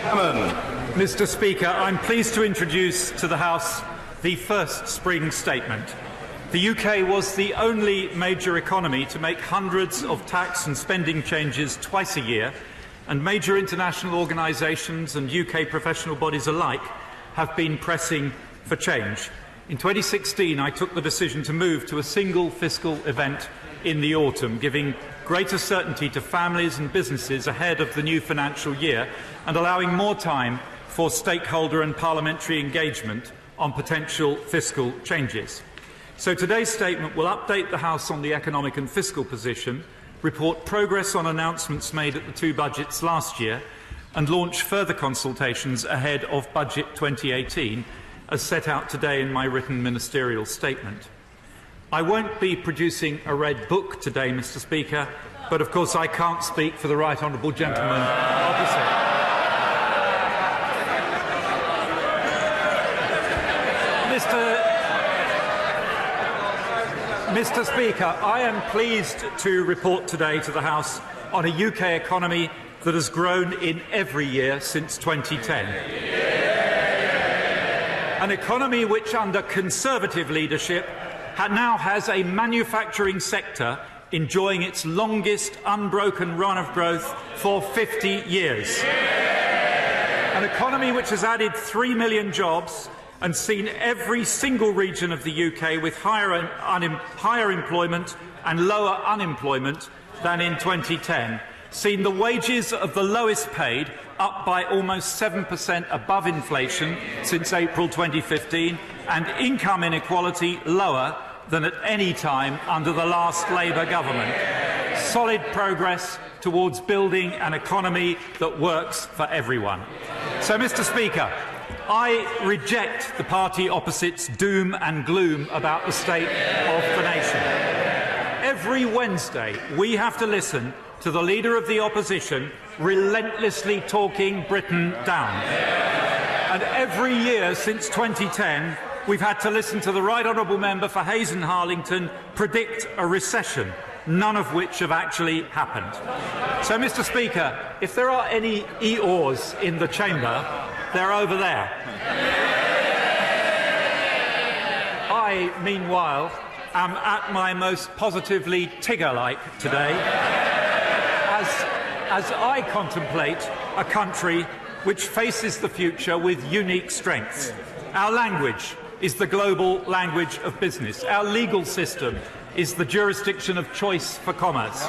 Hammond. Mr. Speaker, I'm pleased to introduce to the House the first spring statement. The UK was the only major economy to make hundreds of tax and spending changes twice a year, and major international organisations and UK professional bodies alike have been pressing for change. In 2016, I took the decision to move to a single fiscal event in the autumn, giving greater certainty to families and businesses ahead of the new financial year and allowing more time for stakeholder and parliamentary engagement on potential fiscal changes. So today's statement will update the House on the economic and fiscal position, report progress on announcements made at the two budgets last year, and launch further consultations ahead of Budget 2018, as set out today in my written ministerial statement. I won't be producing a red book today, Mr. Speaker, but of course I can't speak for the right honourable gentleman opposite. Mr. Speaker, I am pleased to report today to the House on a UK economy that has grown in every year since 2010. An economy which, under Conservative leadership, now has a manufacturing sector enjoying its longest unbroken run of growth for 50 years. An economy which has added 3 million jobs and seen every single region of the UK with higher employment and lower unemployment than in 2010, seen the wages of the lowest paid up by almost 7% above inflation since April 2015, and income inequality lower than at any time under the last Labour government. Solid progress towards building an economy that works for everyone. So, Mr. Speaker, I reject the party opposite's doom and gloom about the state of the nation. Every Wednesday, we have to listen to the Leader of the Opposition relentlessly talking Britain down. And every year since 2010, we've had to listen to the Right Honourable Member for Hayes and Harlington predict a recession, none of which have actually happened. So, Mr. Speaker, if there are any Eeyores in the chamber, they're over there. I, meanwhile, am at my most positively Tigger-like today as I contemplate a country which faces the future with unique strengths. Our language is the global language of business. Our legal system is the jurisdiction of choice for commerce.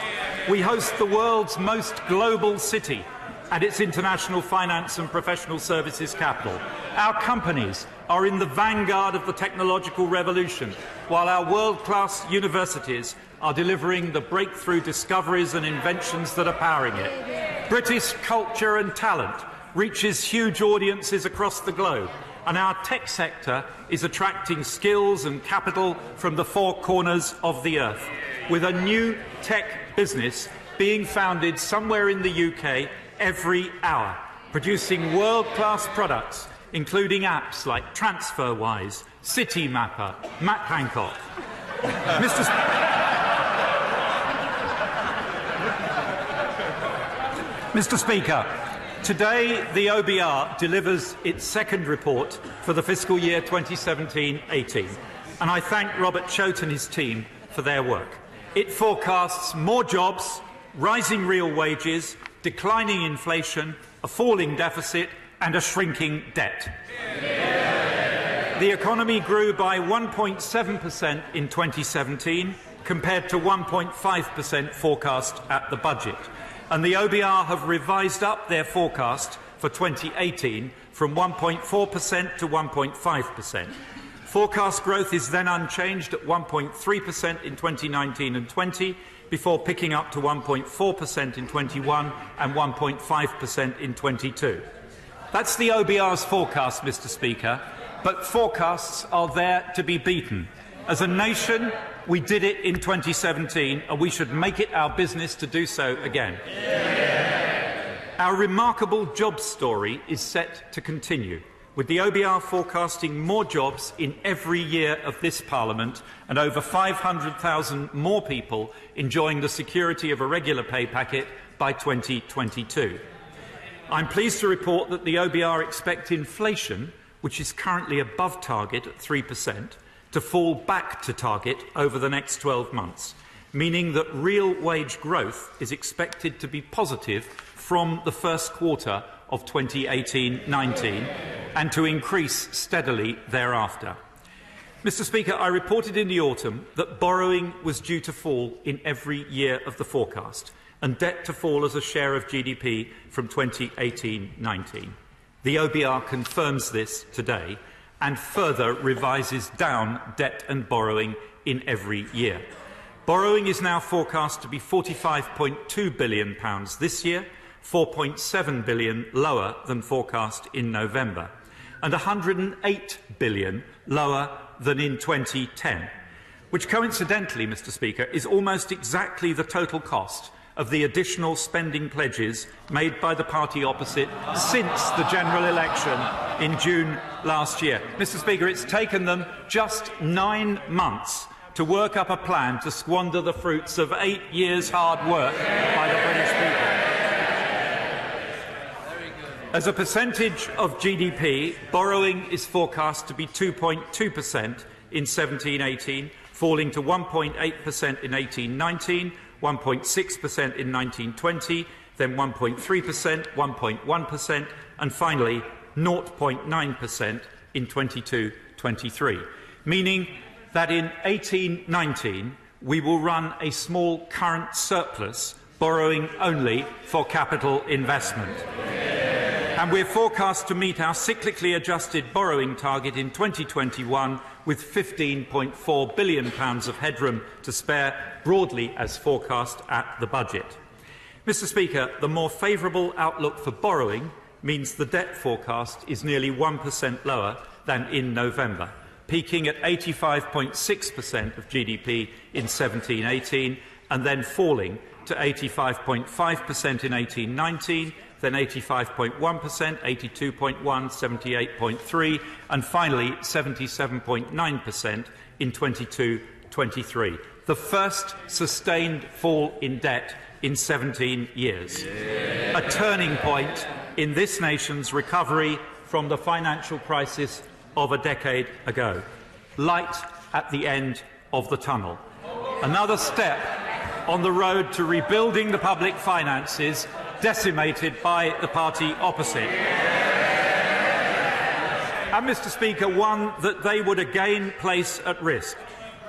We host the world's most global city and its international finance and professional services capital. Our companies are in the vanguard of the technological revolution, while our world-class universities are delivering the breakthrough discoveries and inventions that are powering it. British culture and talent reaches huge audiences across the globe, and our tech sector is attracting skills and capital from the four corners of the earth, with a new tech business being founded somewhere in the UK every hour, producing world-class products, including apps like TransferWise, CityMapper, Matt Hancock. Mr. Speaker, today the OBR delivers its second report for the fiscal year 2017-18, and I thank Robert Choate and his team for their work. It forecasts more jobs, rising real wages, declining inflation, a falling deficit and a shrinking debt. The economy grew by 1.7% in 2017 compared to 1.5% forecast at the budget, and the OBR have revised up their forecast for 2018 from 1.4% to 1.5%. Forecast growth is then unchanged at 1.3% in 2019 and 20, before picking up to 1.4% in 21 and 1.5% in 22. That's the OBR's forecast, Mr. Speaker, but forecasts are there to be beaten. As a nation, we did it in 2017, and we should make it our business to do so again. Our remarkable jobs story is set to continue, with the OBR forecasting more jobs in every year of this Parliament and over 500,000 more people enjoying the security of a regular pay packet by 2022. I'm pleased to report that the OBR expect inflation, which is currently above target at 3%, to fall back to target over the next 12 months, meaning that real wage growth is expected to be positive from the first quarter of 2018-19 and to increase steadily thereafter. Mr. Speaker, I reported in the autumn that borrowing was due to fall in every year of the forecast and debt to fall as a share of GDP from 2018-19. The OBR confirms this today and further revises down debt and borrowing in every year. Borrowing is now forecast to be £45.2 billion this year, £4.7 billion lower than forecast in November, and £108 billion lower than in 2010, which coincidentally, Mr. Speaker, is almost exactly the total cost of the additional spending pledges made by the party opposite since the general election in June last year. Mr. Speaker, it's taken them just 9 months to work up a plan to squander the fruits of 8 years' hard work by the British people. As a percentage of GDP, borrowing is forecast to be 2.2% in 17-18, falling to 1.8% in 18-19, 1.6% in 19-20, then 1.3%, 1.1%, and finally 0.9% in 22-23, meaning that in 18-19 we will run a small current surplus, borrowing only for capital investment. And we're forecast to meet our cyclically adjusted borrowing target in 2021 with £15.4 billion of headroom to spare, broadly as forecast at the budget. Mr. Speaker, the more favourable outlook for borrowing means the debt forecast is nearly 1% lower than in November, peaking at 85.6% of GDP in 17-18 and then falling to 85.5% in 18-19, then 85.1%, 82.1%, 78.3%, and finally 77.9% in 22-23. The first sustained fall in debt in 17 years. A turning point in this nation's recovery from the financial crisis of a decade ago. Light at the end of the tunnel. Another step on the road to rebuilding the public finances decimated by the party opposite. And, Mr. Speaker, one that they would again place at risk,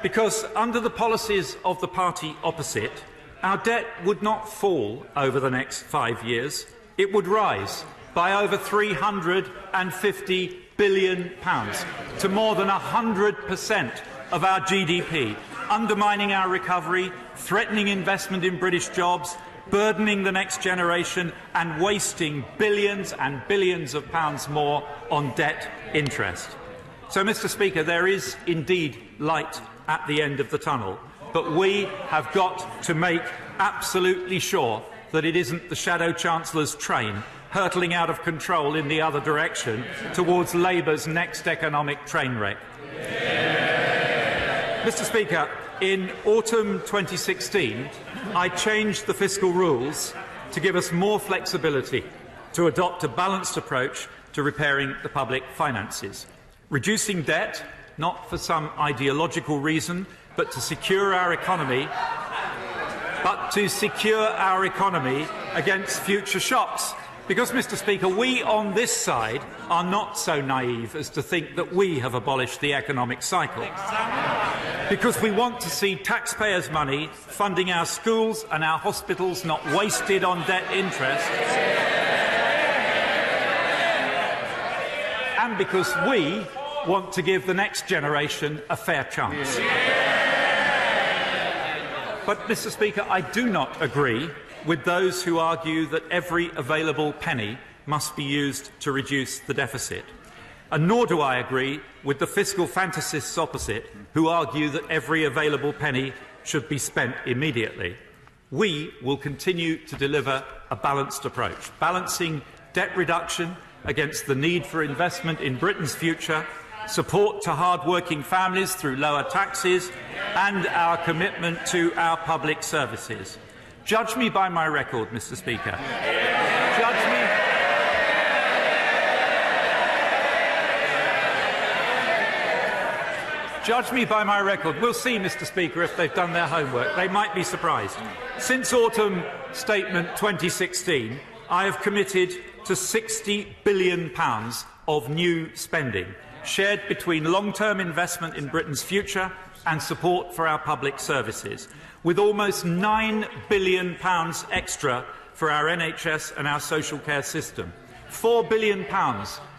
because under the policies of the party opposite, our debt would not fall over the next 5 years. It would rise by over £350 billion to more than 100% of our GDP, undermining our recovery, threatening investment in British jobs, burdening the next generation and wasting billions and billions of pounds more on debt interest. So, Mr. Speaker, there is indeed light at the end of the tunnel, but we have got to make absolutely sure that it isn't the Shadow Chancellor's train hurtling out of control in the other direction towards Labour's next economic train wreck. Mr. Speaker, in autumn 2016, I changed the fiscal rules to give us more flexibility to adopt a balanced approach to repairing the public finances, reducing debt, not for some ideological reason, but to secure our economy, against future shocks. Because, Mr. Speaker, we on this side are not so naive as to think that we have abolished the economic cycle. Because we want to see taxpayers' money funding our schools and our hospitals not wasted on debt interest. And because we want to give the next generation a fair chance. But, Mr. Speaker, I do not agree with those who argue that every available penny must be used to reduce the deficit. And nor do I agree with the fiscal fantasists opposite who argue that every available penny should be spent immediately. We will continue to deliver a balanced approach, balancing debt reduction against the need for investment in Britain's future, support to hard-working families through lower taxes, and our commitment to our public services. Judge me by my record, Mr. Speaker. Judge me. Judge me by my record. We'll see, Mr. Speaker, if they've done their homework. They might be surprised. Since Autumn Statement 2016, I have committed to £60 billion of new spending, shared between long-term investment in Britain's future and support for our public services, with almost £9 billion extra for our NHS and our social care system, £4 billion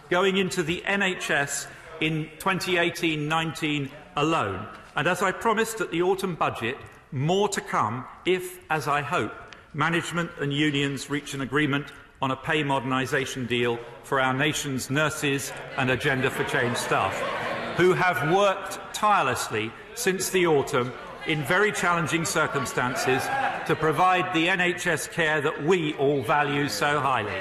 going into the NHS in 2018-19 alone. And as I promised at the autumn budget, more to come if, as I hope, management and unions reach an agreement on a pay modernisation deal for our nation's nurses and Agenda for Change staff, who have worked tirelessly since the autumn in very challenging circumstances to provide the NHS care that we all value so highly.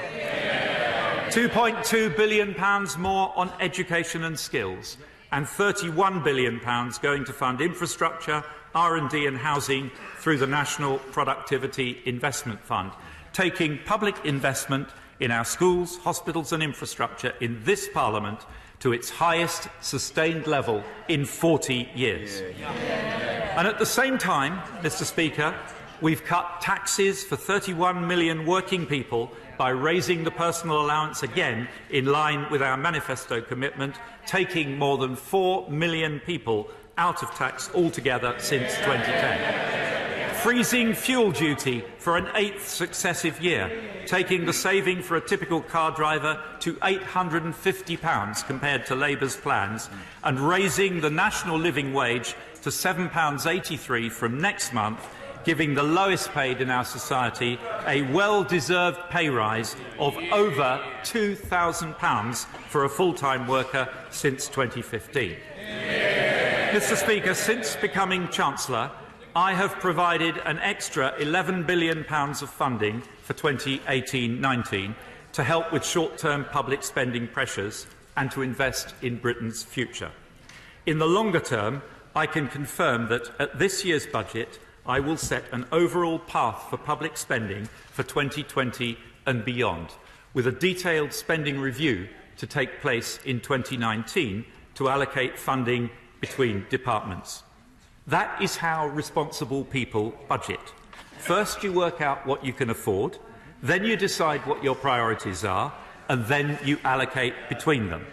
£2.2 billion more on education and skills, and £31 billion going to fund infrastructure, R&D and housing through the National Productivity Investment Fund, taking public investment in our schools, hospitals and infrastructure in this Parliament to its highest sustained level in 40 years. And at the same time, Mr. Speaker, we've cut taxes for 31 million working people by raising the personal allowance again in line with our manifesto commitment, taking more than 4 million people out of tax altogether since 2010. Freezing fuel duty for an 8th successive year, taking the saving for a typical car driver to £850 compared to Labour's plans, and raising the national living wage to £7.83 from next month, giving the lowest paid in our society a well-deserved pay rise of over £2,000 for a full-time worker since 2015. Mr. Speaker, since becoming Chancellor, I have provided an extra £11 billion of funding for 2018-19 to help with short-term public spending pressures and to invest in Britain's future. In the longer term, I can confirm that at this year's budget, I will set an overall path for public spending for 2020 and beyond, with a detailed spending review to take place in 2019 to allocate funding between departments. That is how responsible people budget. First you work out what you can afford, then you decide what your priorities are, and then you allocate between them.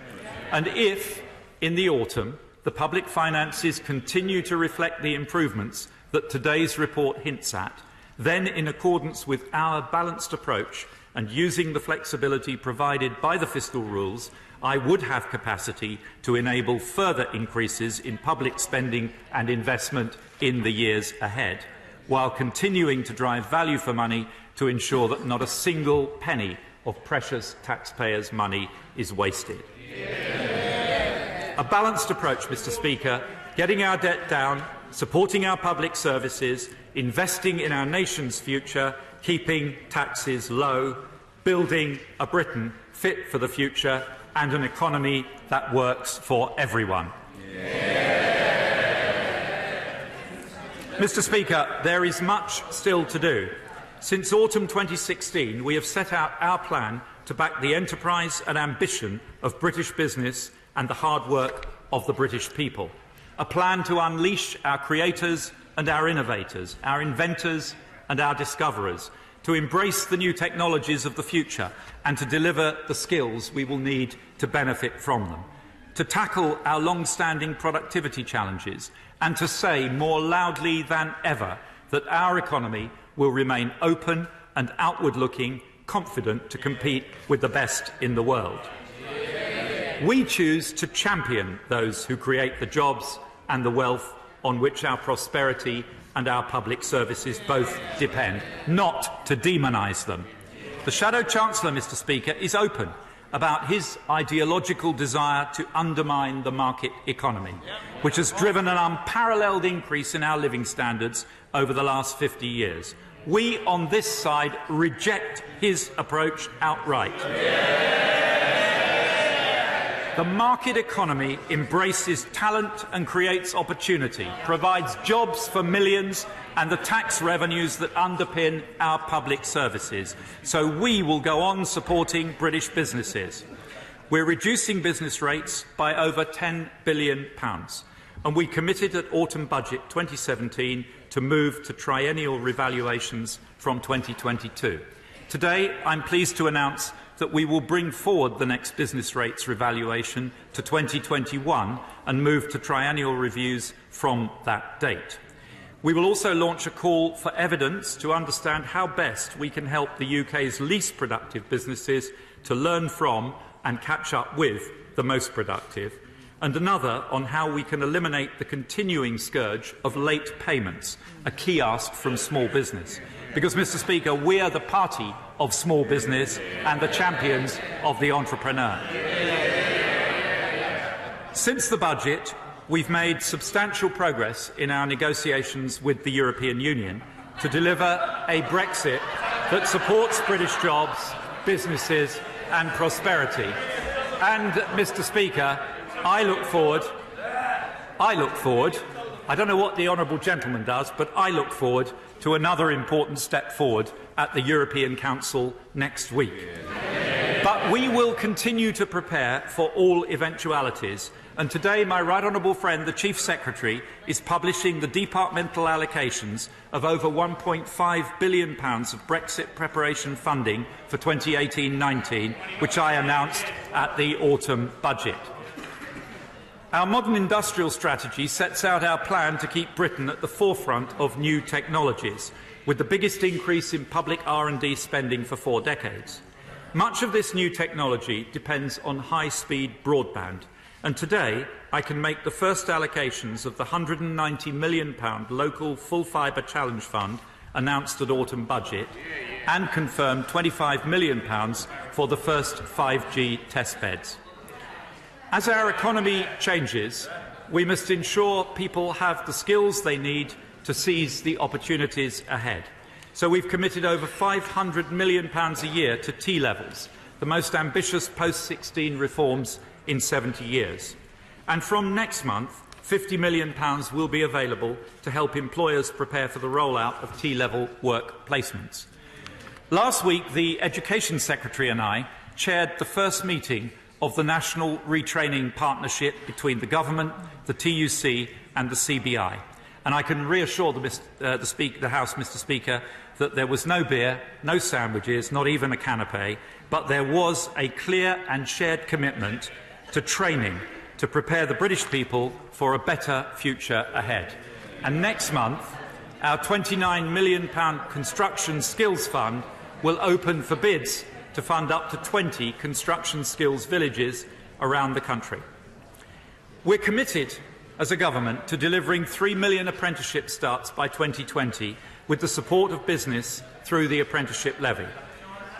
And if, in the autumn, the public finances continue to reflect the improvements that today's report hints at, then in accordance with our balanced approach and using the flexibility provided by the fiscal rules, I would have capacity to enable further increases in public spending and investment in the years ahead, while continuing to drive value for money to ensure that not a single penny of precious taxpayers' money is wasted. A balanced approach, Mr. Speaker, getting our debt down, supporting our public services, investing in our nation's future, keeping taxes low, building a Britain fit for the future and an economy that works for everyone. Mr. Speaker, there is much still to do. Since autumn 2016, we have set out our plan to back the enterprise and ambition of British business and the hard work of the British people. A plan to unleash our creators and our innovators, our inventors and our discoverers, to embrace the new technologies of the future and to deliver the skills we will need to benefit from them, to tackle our long-standing productivity challenges and to say more loudly than ever that our economy will remain open and outward-looking, confident to compete with the best in the world. We choose to champion those who create the jobs and the wealth on which our prosperity and our public services both depend, not to demonise them. The Shadow Chancellor, Mr. Speaker, is open about his ideological desire to undermine the market economy, which has driven an unparalleled increase in our living standards over the last 50 years. We on this side reject his approach outright. The market economy embraces talent and creates opportunity, provides jobs for millions and the tax revenues that underpin our public services. So we will go on supporting British businesses. We're reducing business rates by over £10 billion. and we committed at Autumn Budget 2017 to move to triennial revaluations from 2022. Today, I'm pleased to announce that we will bring forward the next business rates revaluation to 2021 and move to triennial reviews from that date. We will also launch a call for evidence to understand how best we can help the UK's least productive businesses to learn from and catch up with the most productive, and another on how we can eliminate the continuing scourge of late payments, a key ask from small business. Because, Mr. Speaker, we are the party of small business and the champions of the entrepreneur. Since the budget, we've made substantial progress in our negotiations with the European Union to deliver a Brexit that supports British jobs, businesses and prosperity. And, Mr. Speaker, I look forward, I don't know what the honourable gentleman does, but I look forward to another important step forward at the European Council next week. But we will continue to prepare for all eventualities, and today my right honourable friend, the Chief Secretary, is publishing the departmental allocations of over £1.5 billion of Brexit preparation funding for 2018-19, which I announced at the autumn budget. Our modern industrial strategy sets out our plan to keep Britain at the forefront of new technologies, with the biggest increase in public R&D spending for 4 decades. Much of this new technology depends on high-speed broadband, and today I can make the first allocations of the £190 million local full-fibre challenge fund announced at autumn budget and confirm £25 million for the first 5G test beds. As our economy changes, we must ensure people have the skills they need to seize the opportunities ahead. So we've committed over £500 million a year to T-levels, the most ambitious post-16 reforms in 70 years. And from next month, £50 million will be available to help employers prepare for the rollout of T-level work placements. Last week, the Education Secretary and I chaired the first meeting of the National Retraining Partnership between the Government, the TUC and the CBI. And I can reassure the House, Mr. Speaker, that there was no beer, no sandwiches, not even a canapé, but there was a clear and shared commitment to training to prepare the British people for a better future ahead. And next month, our £29 million Construction Skills Fund will open for bids to fund up to 20 construction skills villages around the country. We're committed as a government to delivering 3 million apprenticeship starts by 2020 with the support of business through the apprenticeship levy.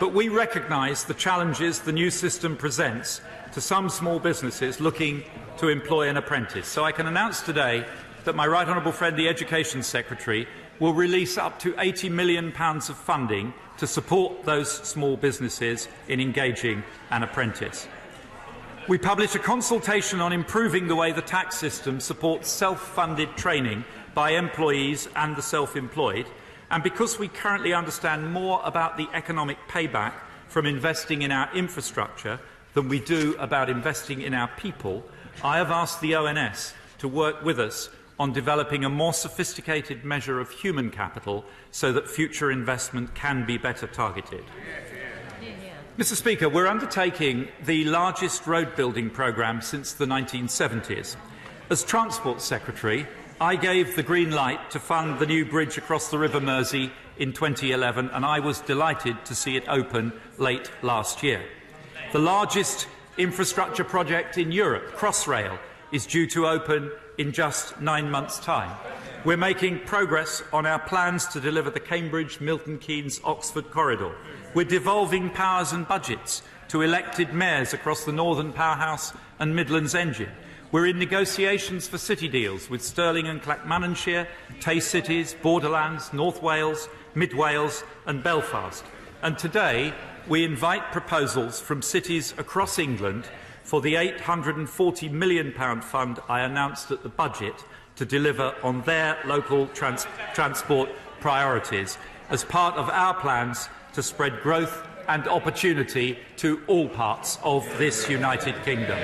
But we recognise the challenges the new system presents to some small businesses looking to employ an apprentice. So I can announce today that my right honourable friend, the Education Secretary, will release up to £80 million of funding to support those small businesses in engaging an apprentice. We publish a consultation on improving the way the tax system supports self-funded training by employees and the self-employed, and because we currently understand more about the economic payback from investing in our infrastructure than we do about investing in our people, I have asked the ONS to work with us on developing a more sophisticated measure of human capital so that future investment can be better targeted. Mr. Speaker, we're undertaking the largest road building programme since the 1970s. As Transport Secretary, I gave the green light to fund the new bridge across the River Mersey in 2011, and I was delighted to see it open late last year. The largest infrastructure project in Europe, Crossrail, is due to open in just 9 months' time. We're making progress on our plans to deliver the Cambridge, Milton Keynes, Oxford corridor. We're devolving powers and budgets to elected mayors across the Northern Powerhouse and Midlands Engine. We're in negotiations for city deals with Stirling and Clackmannanshire, Tay Cities, Borderlands, North Wales, Mid Wales and Belfast. And today we invite proposals from cities across England for the £840 million fund I announced at the budget to deliver on their local transport priorities as part of our plans to spread growth and opportunity to all parts of this United Kingdom.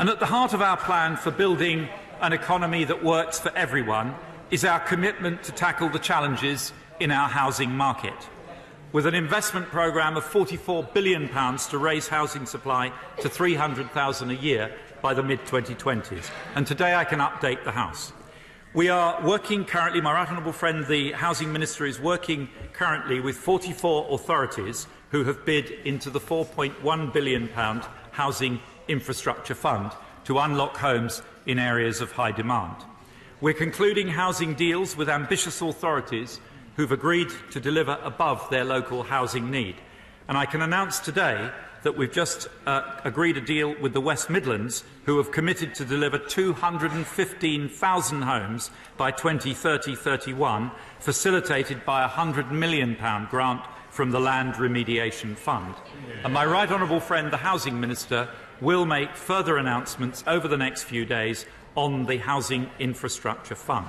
And at the heart of our plan for building an economy that works for everyone is our commitment to tackle the challenges in our housing market, with an investment programme of £44 billion to raise housing supply to 300,000 a year by the mid-2020s. And today I can update the House. We are working currently, my right honourable friend, the Housing Minister, is working currently with 44 authorities who have bid into the £4.1 billion Housing Infrastructure Fund to unlock homes in areas of high demand. We're concluding housing deals with ambitious authorities who've agreed to deliver above their local housing need. And I can announce today that we've just agreed a deal with the West Midlands, who have committed to deliver 215,000 homes by 2030-31, facilitated by a £100 million grant from the Land Remediation Fund. And my right honourable friend, the Housing Minister, will make further announcements over the next few days on the Housing Infrastructure Fund.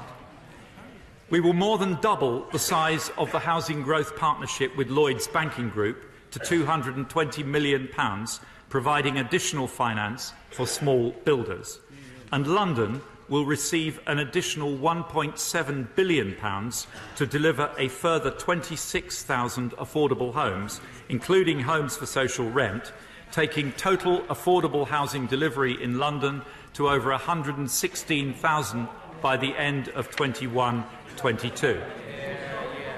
We will more than double the size of the Housing Growth Partnership with Lloyds Banking Group to £220 million, providing additional finance for small builders. And London will receive an additional £1.7 billion to deliver a further 26,000 affordable homes, including homes for social rent, taking total affordable housing delivery in London to over 116,000 by the end of 21-22.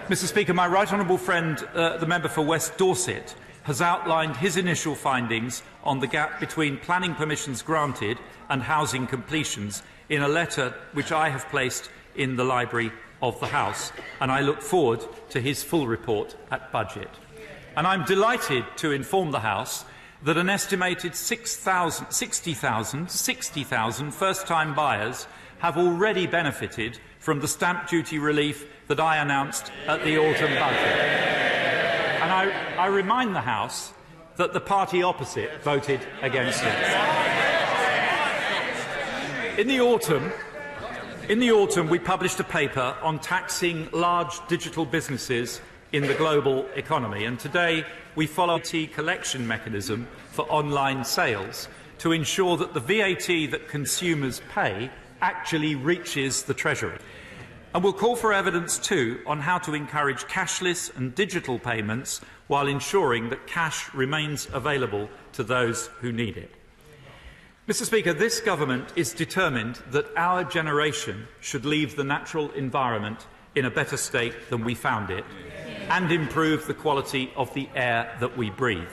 Mr. Speaker, my right honourable friend, the member for West Dorset, has outlined his initial findings on the gap between planning permissions granted and housing completions in a letter which I have placed in the Library of the House, and I look forward to his full report at budget. And I'm delighted to inform the House that an estimated 60,000 first-time buyers have already benefited from the stamp duty relief that I announced at the autumn budget. And I remind the House that the party opposite voted against it. In the autumn, we published a paper on taxing large digital businesses in the global economy, and today we follow a VAT collection mechanism for online sales to ensure that the VAT that consumers pay actually reaches the Treasury. And we'll call for evidence too on how to encourage cashless and digital payments while ensuring that cash remains available to those who need it. Mr. Speaker, this government is determined that our generation should leave the natural environment in a better state than we found it and improve the quality of the air that we breathe.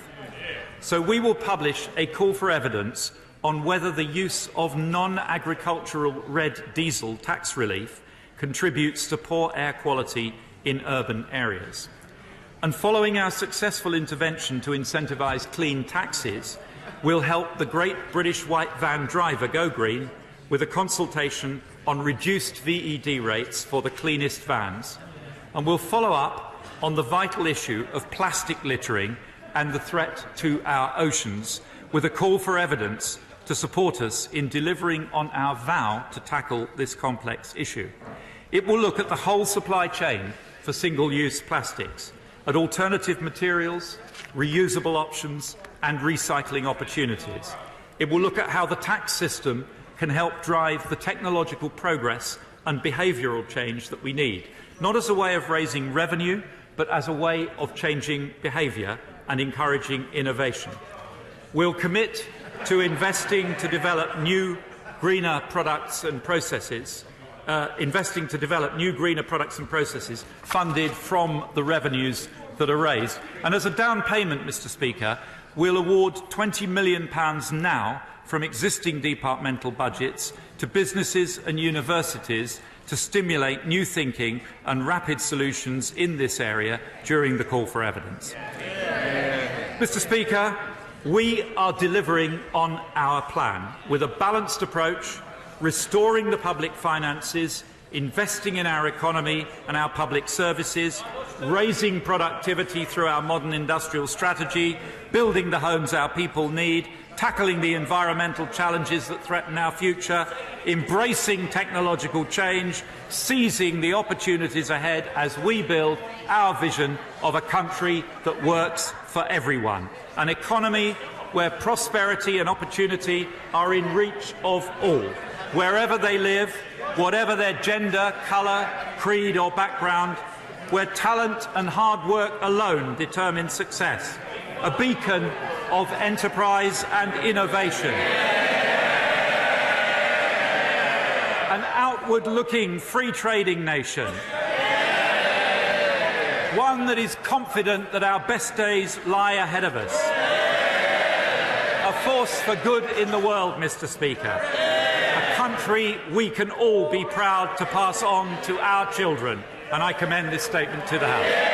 So we will publish a call for evidence on whether the use of non-agricultural red diesel tax relief contributes to poor air quality in urban areas. And following our successful intervention to incentivise clean taxis, we'll help the great British white van driver go green with a consultation on reduced VED rates for the cleanest vans. And we'll follow up on the vital issue of plastic littering and the threat to our oceans with a call for evidence to support us in delivering on our vow to tackle this complex issue. It will look at the whole supply chain for single-use plastics, at alternative materials, reusable options and recycling opportunities. It will look at how the tax system can help drive the technological progress and behavioural change that we need, not as a way of raising revenue, but as a way of changing behaviour and encouraging innovation. We'll commit to investing to develop new, greener products and processes, funded from the revenues that are raised. And as a down payment, Mr. Speaker, we'll award £20 million now from existing departmental budgets to businesses and universities to stimulate new thinking and rapid solutions in this area during the call for evidence. Mr. Speaker, we are delivering on our plan with a balanced approach, restoring the public finances, investing in our economy and our public services, raising productivity through our modern industrial strategy, building the homes our people need, tackling the environmental challenges that threaten our future, embracing technological change, seizing the opportunities ahead as we build our vision of a country that works for everyone, an economy where prosperity and opportunity are in reach of all, wherever they live, whatever their gender, colour, creed or background, where talent and hard work alone determine success, a beacon of enterprise and innovation, an outward-looking, free-trading nation, one that is confident that our best days lie ahead of us, a force for good in the world, Mr. Speaker, a country we can all be proud to pass on to our children, and I commend this statement to the House.